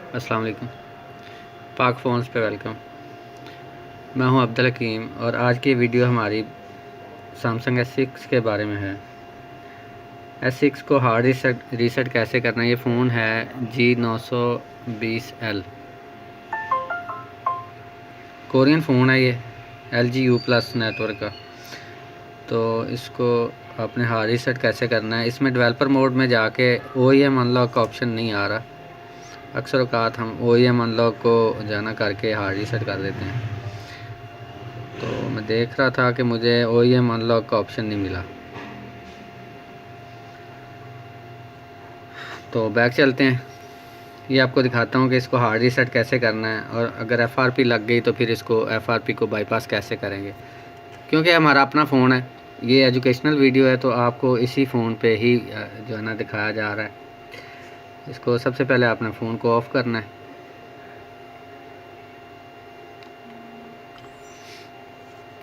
अस्सलाम वालेकुम। पाक फ़ोन्स पे वेलकम। मैं हूं अब्दुल हकीम और आज की वीडियो हमारी सैमसंग S6 के बारे में है। S6 को हार्ड रीसेट कैसे करना है। ये फ़ोन है G920L, कोरियन फ़ोन है ये, LG U+ नेटवर्क का। तो इसको आपने हार्ड रीसेट कैसे करना है। इसमें डेवलपर मोड में जाके OEM अनलॉक का ऑप्शन नहीं आ रहा। अक्सर औकात हम OEM अनलॉक को जाना करके हार्ड रीसेट कर देते हैं। तो मैं देख रहा था कि मुझे OEM अनलॉक का ऑप्शन नहीं मिला, तो बैक चलते हैं। ये आपको दिखाता हूँ कि इसको हार्ड रीसेट कैसे करना है, और अगर FRP लग गई तो फिर इसको FRP को बाईपास कैसे करेंगे। क्योंकि हमारा अपना फ़ोन है, ये एजुकेशनल वीडियो है, तो आपको इसी फ़ोन पे ही जो है ना दिखाया जा रहा है। इसको सबसे पहले आपने फ़ोन को ऑफ़ करना है।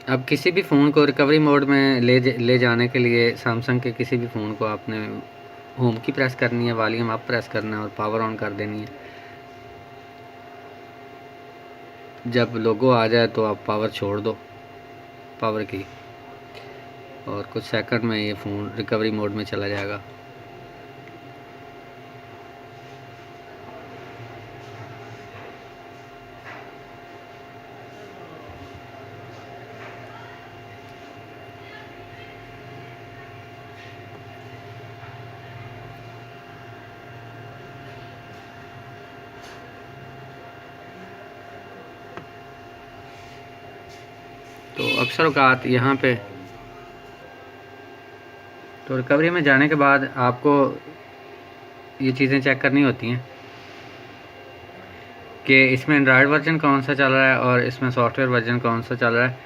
अब किसी भी फ़ोन को रिकवरी मोड में ले जाने के लिए सैमसंग के किसी भी फ़ोन को आपने होम की प्रेस करनी है, वॉल्यूम अप प्रेस करना है और पावर ऑन कर देनी है। जब लोगो आ जाए तो आप पावर छोड़ दो, पावर की, और कुछ सेकंड में ये फ़ोन रिकवरी मोड में चला जाएगा। तो अक्सर औकात यहाँ पे तो रिकवरी में जाने के बाद आपको ये चीज़ें चेक करनी होती हैं कि इसमें एंड्रॉयड वर्जन कौन सा चल रहा है और इसमें सॉफ्टवेयर वर्जन कौन सा चल रहा है।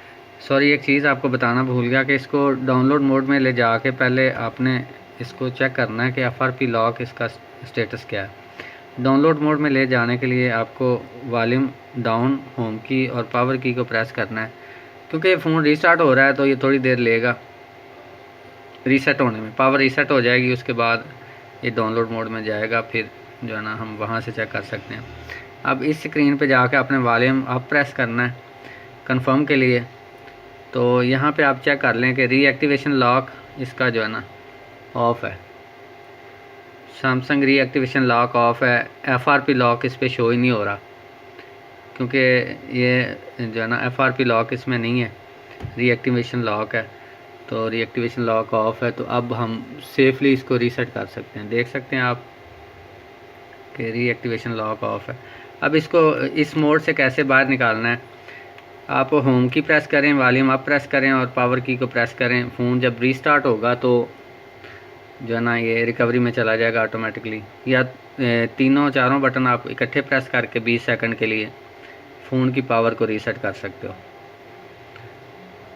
सॉरी, एक चीज़ आपको बताना भूल गया कि इसको डाउनलोड मोड में ले जाके पहले आपने इसको चेक करना है कि FRP लॉक इसका स्टेटस क्या है। डाउनलोड मोड में ले जाने के लिए आपको वॉल्यूम डाउन, होम की और पावर की को प्रेस करना है। क्योंकि ये फ़ोन रीस्टार्ट हो रहा है तो ये थोड़ी देर लेगा रीसेट होने में। पावर रीसेट हो जाएगी, उसके बाद ये डाउनलोड मोड में जाएगा, फिर जो है ना हम वहाँ से चेक कर सकते हैं। अब इस स्क्रीन पे जाके अपने वॉल्यूम अप प्रेस करना है कंफर्म के लिए। तो यहाँ पे आप चेक कर लें कि रीएक्टिवेशन लॉक इसका जो है ना ऑफ़ है। सैमसंग रीएक्टिवेशन लॉक ऑफ़ है, FRP लॉक इस पर शो ही नहीं हो रहा, क्योंकि ये जो है ना FRP लॉक इसमें नहीं है, रीएक्टिवेशन लॉक है। तो रीएक्टिवेशन लॉक ऑफ़ है, तो अब हम सेफली इसको रीसेट कर सकते हैं। देख सकते हैं आप कि रीएक्टिवेशन लॉक ऑफ़ है। अब इसको इस मोड से कैसे बाहर निकालना है। आप होम की प्रेस करें, वॉल्यूम अप प्रेस करें और पावर की को प्रेस करें। फ़ोन जब रीस्टार्ट होगा तो जो है ना ये रिकवरी में चला जाएगा ऑटोमेटिकली। या तीनों चारों बटन आप इकट्ठे प्रेस करके 20 सेकंड के लिए फ़ोन की पावर को रीसेट कर सकते हो।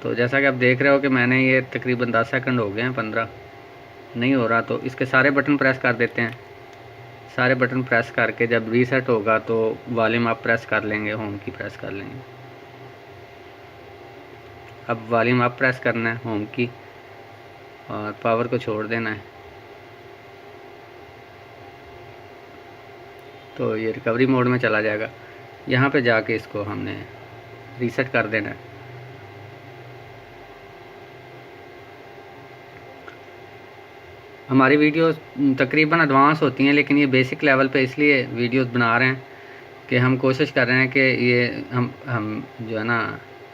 तो जैसा कि आप देख रहे हो कि मैंने ये तकरीबन 10 सेकंड हो गए हैं, 15 नहीं हो रहा, तो इसके सारे बटन प्रेस कर देते हैं। सारे बटन प्रेस करके जब रीसेट होगा तो वॉल्यूम अप प्रेस कर लेंगे, होम की प्रेस कर लेंगे। अब वॉल्यूम अप प्रेस करना है, होम की, और पावर को छोड़ देना है। तो ये रिकवरी मोड में चला जाएगा। यहाँ पे जाके इसको हमने रीसेट कर देना है। हमारी वीडियोस तकरीबन एडवांस होती हैं, लेकिन ये बेसिक लेवल पे इसलिए वीडियोस बना रहे हैं कि हम कोशिश कर रहे हैं कि ये हम जो है ना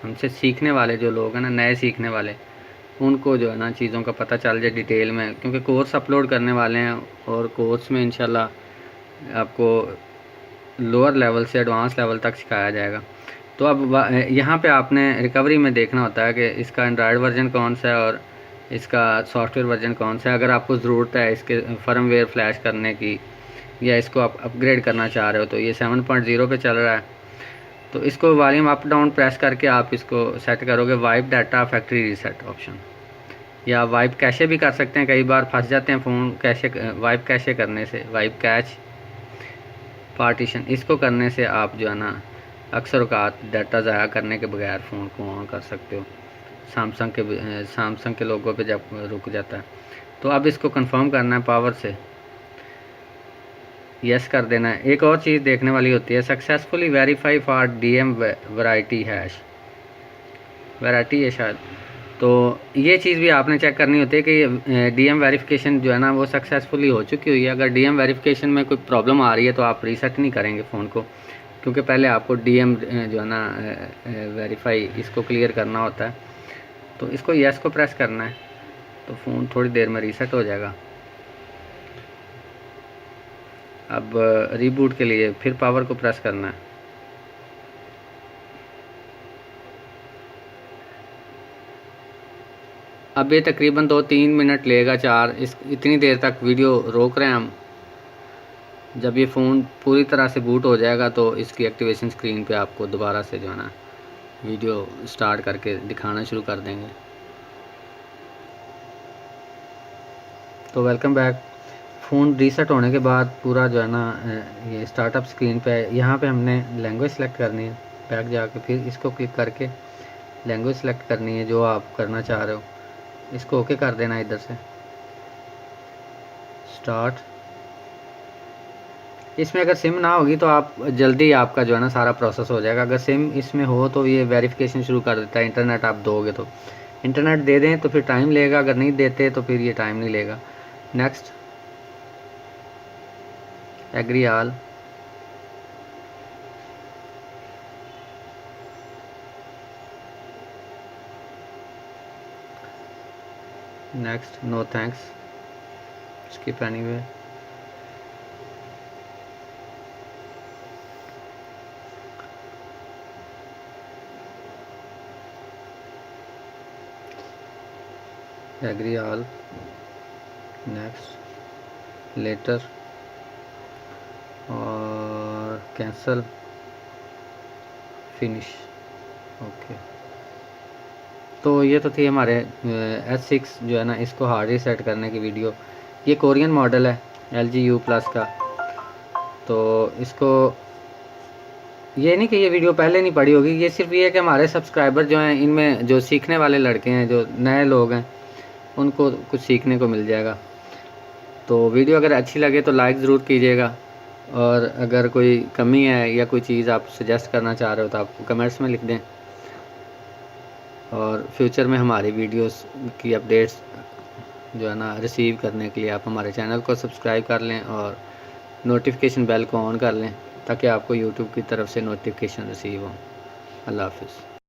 हमसे सीखने वाले जो लोग हैं ना, नए सीखने वाले, उनको जो है ना चीज़ों का पता चल जाए डिटेल में। क्योंकि कोर्स अपलोड करने वाले हैं और कोर्स में इंशाल्लाह आपको लोअर लेवल से एडवांस लेवल तक सिखाया जाएगा। तो अब यहाँ पे आपने रिकवरी में देखना होता है कि इसका एंड्रॉयड वर्जन कौन सा है और इसका सॉफ्टवेयर वर्जन कौन सा है। अगर आपको ज़रूरत है इसके फर्मवेयर फ्लैश करने की या इसको आप अपग्रेड करना चाह रहे हो, तो ये 7.0 पे चल रहा है। तो इसको वॉल्यूम अप डाउन प्रेस करके आप इसको सेट करोगे wipe data factory reset option, या वाइप कैशे भी कर सकते हैं। कई बार फंस जाते हैं फ़ोन कैशे, वाइप कैशे करने से, वाइप कैच पार्टीशन, इसको करने से आप जो है ना अक्सर औकात डाटा ज़ाया करने के बगैर फ़ोन को ऑन कर सकते हो। सैमसंग के लोगों पे जब रुक जाता है। तो अब इसको कंफर्म करना है पावर से। यस कर देना है। एक और चीज़ देखने वाली होती है, successfully verify for DM variety hash, variety है शायद, तो ये चीज़ भी आपने चेक करनी होती है कि डीएम वेरिफिकेशन जो है ना वो सक्सेसफुली हो चुकी हुई है। अगर डीएम वेरिफिकेशन में कोई प्रॉब्लम आ रही है तो आप रीसेट नहीं करेंगे फ़ोन को, क्योंकि पहले आपको डीएम जो है ना वेरीफाई इसको क्लियर करना होता है। तो इसको यस को प्रेस करना है तो फ़ोन थोड़ी देर में रीसेट हो जाएगा। अब रीबूट के लिए फिर पावर को प्रेस करना है। अब ये तकरीबन 2-3 मिनट लेगा, 4, इतनी देर तक वीडियो रोक रहे हैं हम। जब ये फ़ोन पूरी तरह से बूट हो जाएगा तो इसकी एक्टिवेशन स्क्रीन पे आपको दोबारा से जो है ना वीडियो स्टार्ट करके दिखाना शुरू कर देंगे। तो वेलकम बैक। फ़ोन रीसेट होने के बाद पूरा जो है ना ये स्टार्टअप स्क्रीन पे यहाँ पे हमने लैंग्वेज सेलेक्ट करनी है। बैक जाके फिर इसको क्लिक करके लैंग्वेज सेलेक्ट करनी है जो आप करना चाह रहे हो। इसको ओके कर देना है इधर से स्टार्ट। इसमें अगर सिम ना होगी तो आप जल्दी आपका जो है ना सारा प्रोसेस हो जाएगा। अगर सिम इसमें हो तो ये वेरिफिकेशन शुरू कर देता है। इंटरनेट आप दोगे तो इंटरनेट दे दें तो फिर टाइम लेगा, अगर नहीं देते तो फिर ये टाइम नहीं लेगा। Next, agree all, next, no thanks, skip anyway, agree all, next, later और कैंसल, फिनिश, ओके। तो ये तो थी हमारे S6 जो है ना इसको हार्ड रीसेट करने की वीडियो। ये कोरियन मॉडल है LG U+ का। तो इसको ये नहीं कि ये वीडियो पहले नहीं पड़ी होगी, ये सिर्फ ये है कि हमारे सब्सक्राइबर जो हैं इनमें जो सीखने वाले लड़के हैं, जो नए लोग हैं, उनको कुछ सीखने को मिल जाएगा। तो वीडियो अगर अच्छी लगे तो लाइक ज़रूर कीजिएगा, और अगर कोई कमी है या कोई चीज़ आप सजेस्ट करना चाह रहे हो तो आप कमेंट्स में लिख दें। और फ्यूचर में हमारी वीडियोस की अपडेट्स जो है ना रिसीव करने के लिए आप हमारे चैनल को सब्सक्राइब कर लें और नोटिफिकेशन बेल को ऑन कर लें ताकि आपको यूट्यूब की तरफ से नोटिफिकेशन रिसीव हो। अल्लाह हाफ़िज़।